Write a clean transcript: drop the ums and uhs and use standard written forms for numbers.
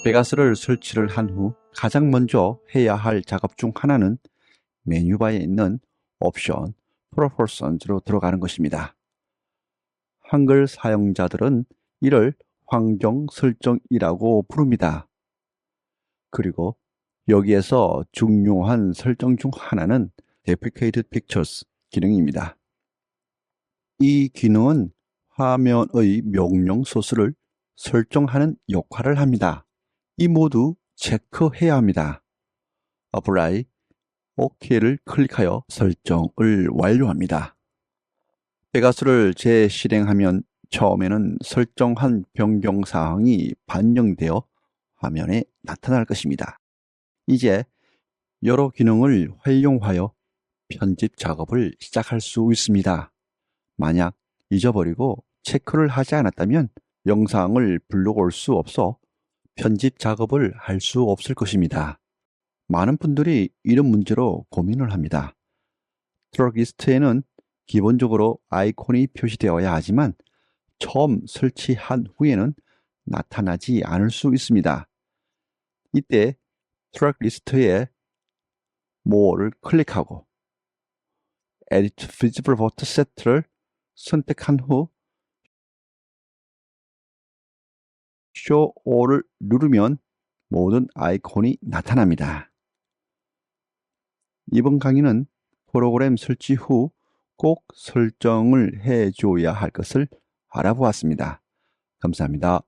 페가스를 설치를 한 후 가장 먼저 해야 할 작업 중 하나는 메뉴바에 있는 옵션 프로포션즈로 들어가는 것입니다. 한글 사용자들은 이를 환경 설정이라고 부릅니다. 그리고 여기에서 중요한 설정 중 하나는 Deprecated Pictures 기능입니다. 이 기능은 화면의 명령 소스를 설정하는 역할을 합니다. 이 모두 체크해야 합니다. Apply, OK를 클릭하여 설정을 완료합니다. 페가수를 재실행하면 처음에는 설정한 변경 사항이 반영되어 화면에 나타날 것입니다. 이제 여러 기능을 활용하여 편집 작업을 시작할 수 있습니다. 만약 잊어버리고 체크를 하지 않았다면 영상을 불러올 수 없어 편집 작업을 할 수 없을 것입니다. 많은 분들이 이런 문제로 고민을 합니다. 트랙 리스트에는 기본적으로 아이콘이 표시되어야 하지만 처음 설치한 후에는 나타나지 않을 수 있습니다. 이때 트랙 리스트에 More를 클릭하고 Edit Visible Photo Set를 선택한 후 Show All을 누르면 모든 아이콘이 나타납니다. 이번 강의는 프로그램 설치 후 꼭 설정을 해줘야 할 것을 알아보았습니다. 감사합니다.